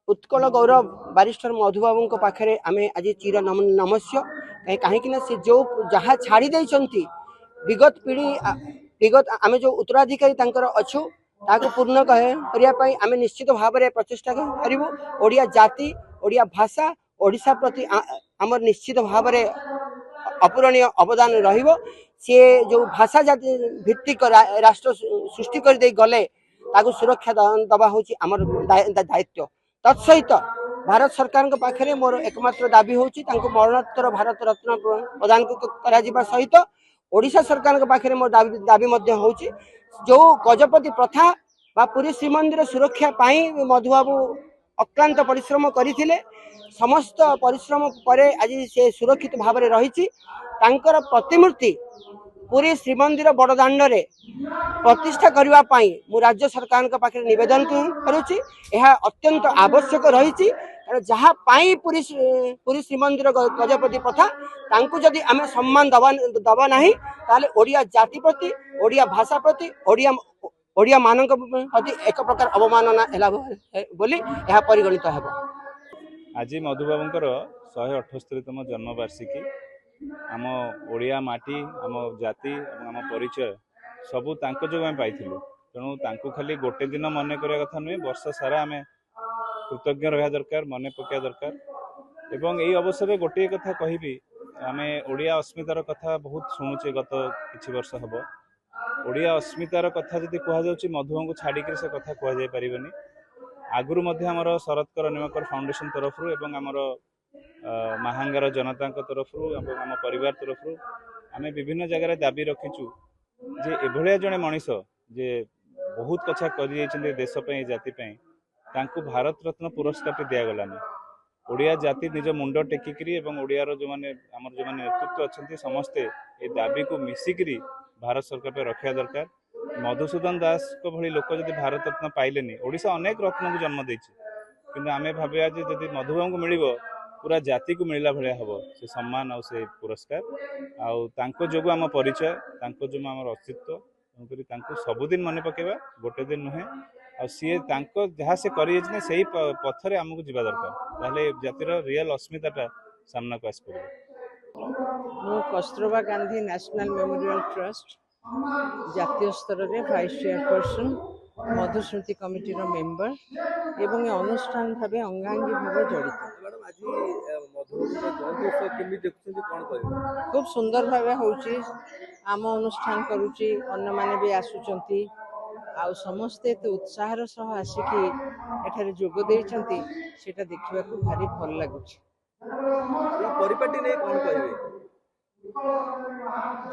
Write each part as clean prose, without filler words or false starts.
उत्कल गौरव barrister Madhubabu पाखे आम आज चिर नमस्य कहीं से जो जहाँ छाड़ी देती विगत पीढ़ी विगत आम जो उत्तराधिकारी अच्छु ताको पूर्ण करने आम निश्चित भाव में प्रचेषा करूँ। ओडिया जाति ओडिया भाषा ओडिशा प्रति आम निश्चित भाव में अपूरणीय अवदान रहिबो। सी जो भाषा जाति भित्तिक राष्ट्र सृष्टि कर दे गले ताकू सुरक्षा दबा होची आमर दायित्व। तत्सहित भारत सरकार पाखे मोर एकमात्र दाबी होची तांको मरणोत्तर भारत रत्न प्रदान करा सहित ओडिशा सरकार पाखे मोर दाबी मध्य होची जो गजपति प्रथा बा पुरी श्रीमंदिर सुरक्षा पाई मधुबाबू अक्लांत परिश्रम करथिले। समस्त परिश्रम पर आज से सुरक्षित भाव में रही तांकर प्रतिमूर्ति पुरी श्रीमंदिर बड़दाण्ड रे प्रतिष्ठा करने मु राज्य सरकार पाखे निवेदन करुच्ची। यह अत्यंत आवश्यक रही जहाँ पुरी श्रीमंदिर गजपति प्रथा तांको जदि आम सम्मान दबा नहीं ताले ओडिया जाति प्रति ओडिया भाषा प्रति ओडिया मानक प्रति एक प्रकार अवमानना है बोली यह परिगणित है। आज मधुबाबूंकर 178तम जन्मवार्षिकी आम ओडिया माटी आम जाति आम परिचय सबू तांको जो आम पाइथिलु। तेणु तांको खाली गोटे दिन मन करिया कथा नुहे, वर्ष सारा आम कृतज्ञ रहा दरकार, मन पकड़ा दरकार। एवं यही अवसर में गोटे कथा कहबी, आम ओडिया अस्मितार कथा बहुत शुणुचे गत किछि वर्ष हम। ओडिया अस्मितार कथा जदि कह मधुबाबू को छाड़िक से कथा कह पारिबनी। आगुरु मध्य आमर शरत्कर निमकर फाउंडेशन तरफ एवं आमर महांगार जनता तरफ आम परिवार तरफ आम विभिन्न जगह दाबी रखीचु जे एभलिया जड़े मनीष जे बहुत कथा कर देश जाति तांकु भारत रत्न पुरस्कार दिगलानी। ओडिया जाति निज मुंड टेकिकी एवं ओडियार जो माने आमर जो माने नेतृत्व अच्छा समस्ते ये दाबी को मिसिकी भारत सरकार पे रखा दरकार। मधुसूदन दास को भली लोक जब भारत रत्न पाइलेनी, ओडिशा अनेक रत्न को जन्म देछि किंतु आमे भाबिया जे जदि मधुबाबू को मिलिबो पूरा जाति को मिलला भलिया हबो से सम्मान और से पुरस्कार आउ तांको जोगु आम परिचय तांको जो आम अस्तित्व तेणुकरी तांको सबुदिन मन पकेबा, गोटे दिन नुहे। आ सी तांको जहाँ से करी से पथरे आमको जीवा दरकार, ताहले जातिर रियल अस्मिताटा सामना को आस मु Kasturba Gandhi national memorial trust जातीय स्तर में वाइस चेयरपर्सन मधुस्मृति कमिटी मेंबर एवं अनुष्ठान भाव अंगांगी भाव जड़ित। खूब सुंदर भाव होची आम अनुष्ठान करुची, अन्य माने भी आसुचंती आउ समस्ते तो उत्साहर सह आसिकी एठारे जोग देइचंती, सेटा देखिबा को भारी भल लागुची। परिपाटी नै कोन कहबे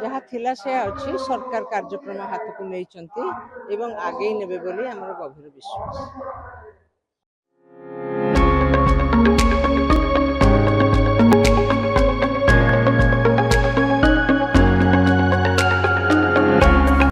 जहाँ थिला से अच्छी सरकार कार्यक्रम हाथ को नहीं एवं आगे नेबे बोली आमर गभीर विश्वास।